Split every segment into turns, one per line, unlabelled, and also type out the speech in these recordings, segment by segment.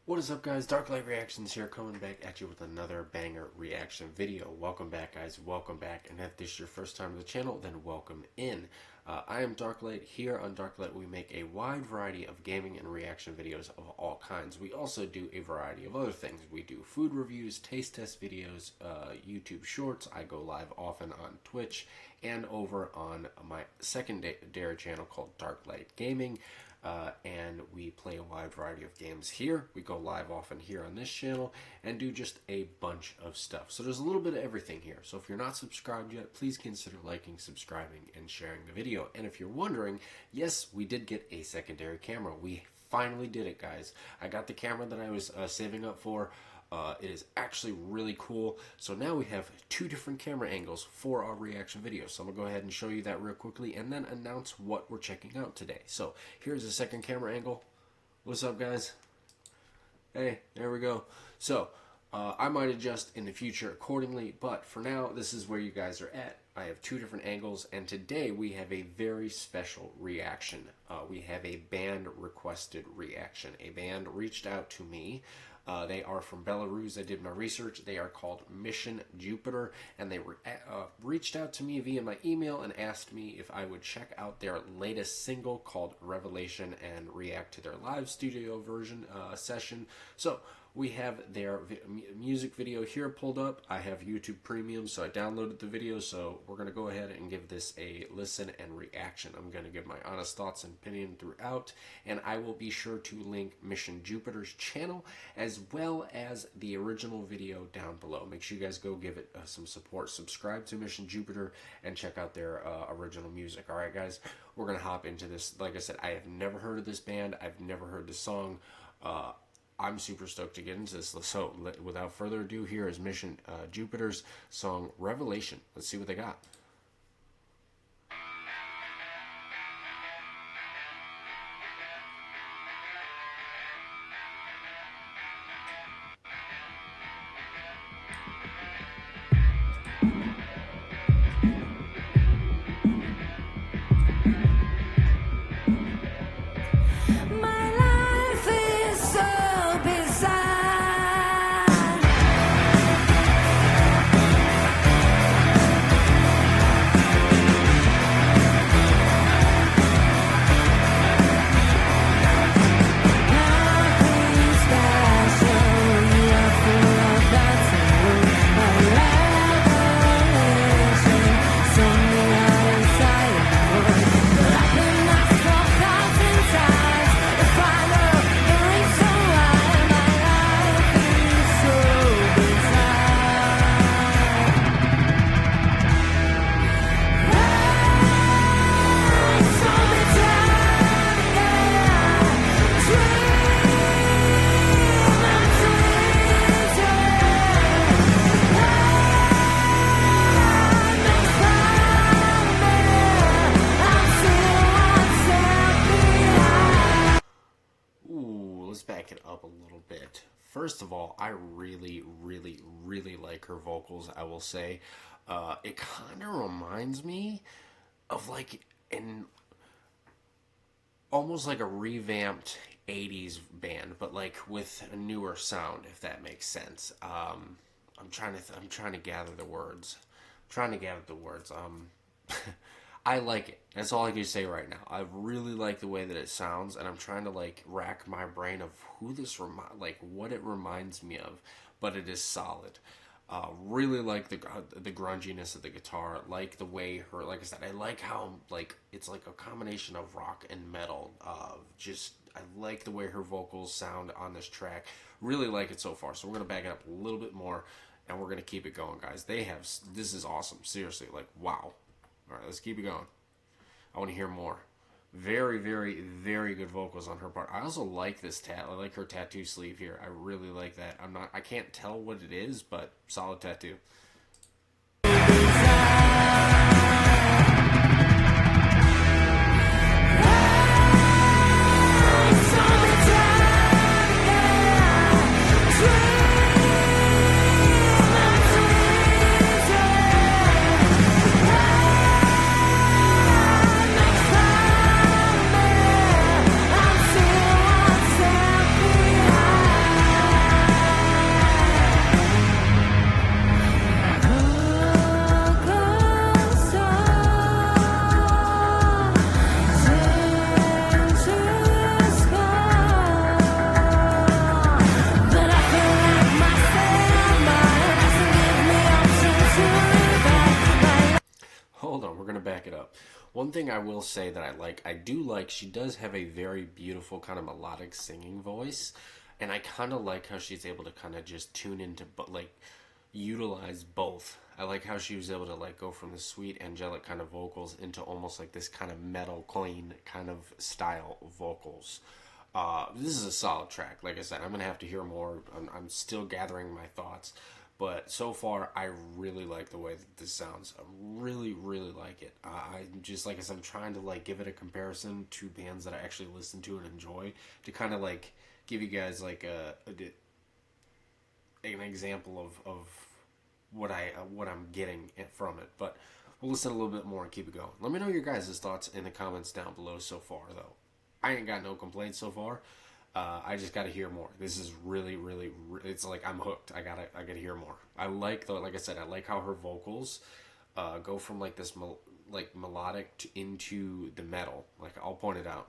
What is up, guys? DarkLite Reactions here, coming back at you with another banger reaction video. Welcome back, guys. Welcome back. And if this is your first time to the channel, then welcome in. I am DarkLite. Here on DarkLite, we make a wide variety of gaming and reaction videos of all kinds. We also do a variety of other things. We do food reviews, taste test videos, YouTube shorts. I go live often on Twitch and over on my secondary channel called DarkLite Gaming. And we play a wide variety of games here. We go live often here on this channel and do just a bunch of stuff. So there's a little bit of everything here. So if you're not subscribed yet, please consider liking, subscribing, and sharing the video. And if you're wondering, yes, we did get a secondary camera. We finally did it, guys. I got the camera that I was saving up for. It is actually really cool. So now we have two different camera angles for our reaction video. So I'm going to go ahead and show you that real quickly and then announce what we're checking out today. So here's the second camera angle. What's up, guys? Hey, there we go. So I might adjust in the future accordingly, but for now, this is where you guys are at. I have two different angles, and today we have a very special reaction. We have a band requested reaction. A band reached out to me. They are from Belarus. I did my research. They are called Mission Juniper, and they reached out to me via my email and asked me if I would check out their latest single called Revelation and react to their live studio version session. So we have their music video here pulled up. I have YouTube Premium, so I downloaded the video, so we're going to go ahead and give this a listen and reaction. I'm going to give my honest thoughts and opinion throughout, and I will be sure to link Mission Juniper's channel as well as the original video down below. Make sure you guys go give it some support. Subscribe to Mission Juniper and check out their original music. Alright, guys, we're going to hop into this. Like I said, I have never heard of this band. I've never heard this song. I'm super stoked to get into this. So, without further ado, here is Mission Juniper's song Revelation. Let's see what they got. Back it up a little bit. First of all, I really like her vocals. I will say it kind of reminds me of like almost like a revamped 80s band, but like with a newer sound, if that makes sense. I'm trying to gather the words. I like it. That's all I can say right now. I really like the way that it sounds, and I'm trying to like rack my brain of who this what it reminds me of, but it is solid. Really like the grunginess of the guitar. Like the way her, like I said, I like how like it's like a combination of rock and metal. I like the way her vocals sound on this track. Really like it so far. So we're gonna back it up a little bit more, and we're gonna keep it going, guys. This is awesome. Seriously, like wow. All right, let's keep it going. I want to hear more. Very good vocals on her part. I also like this I like her tattoo sleeve here. I really like that. I can't tell what it is, but solid tattoo. thing I will say that I do like, she does have a very beautiful kind of melodic singing voice, and I kind of like how she's able to kind of just tune into, but like utilize both. I like how she was able to like go from the sweet angelic kind of vocals into almost like this kind of metal clean kind of style vocals. This is a solid track. Like I said, I'm gonna have to hear more. I'm still gathering my thoughts, but so far I really like the way that this sounds. I really, really like it. I just, like I said, I'm trying to like give it a comparison to bands that I actually listen to and enjoy, to kind of like give you guys like an example of what I'm getting from it. But we'll listen a little bit more and keep it going. Let me know your guys' thoughts in the comments down below so far, though. I ain't got no complaints so far. I just got to hear more. This is really, really. It's like I'm hooked. I gotta hear more. I like though. Like I said, I like how her vocals go from like this melodic into the metal. Like, I'll point it out.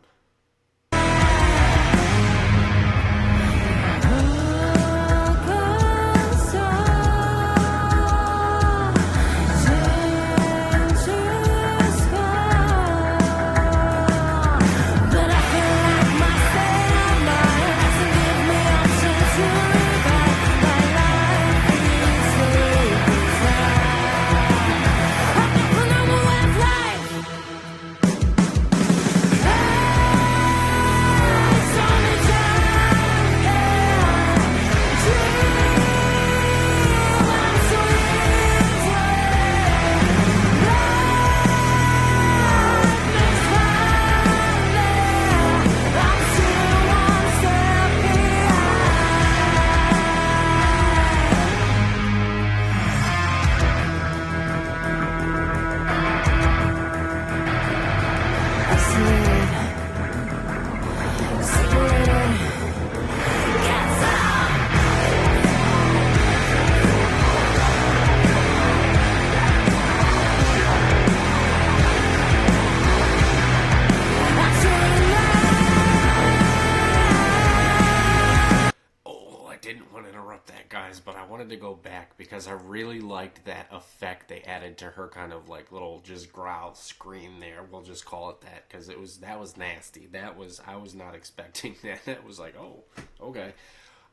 But I wanted to go back because I really liked that effect they added to her kind of like little just growl scream there. We'll just call it that, because that was nasty. I was not expecting that. That was like, oh, okay.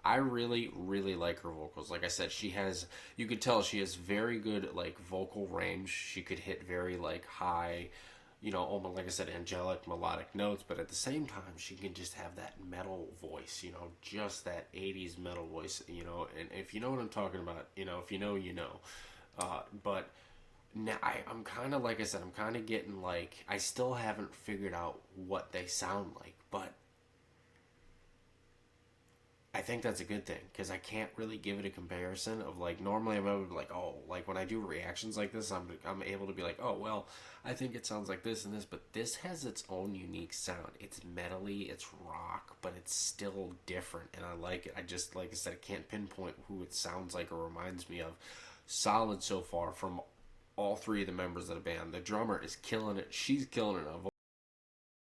I really, really like her vocals. Like I said, you could tell she has very good like vocal range. She could hit very like high, almost like I said, angelic, melodic notes, but at the same time, she can just have that metal voice, just that 80s metal voice, and if you know what I'm talking about, if you know, you know. But now I'm kind of, like I said, I'm kind of getting like, I still haven't figured out what they sound like, but I think that's a good thing, because I can't really give it a comparison of like, normally I'm able to be like, oh, like when I do reactions like this, I'm able to be like, oh, well, I think it sounds like this and this, but this has its own unique sound. It's metally, it's rock, but it's still different, and I like it. I just, like I said, I can't pinpoint who it sounds like or reminds me of. Solid so far from all three of the members of the band. The drummer is killing it. She's killing it.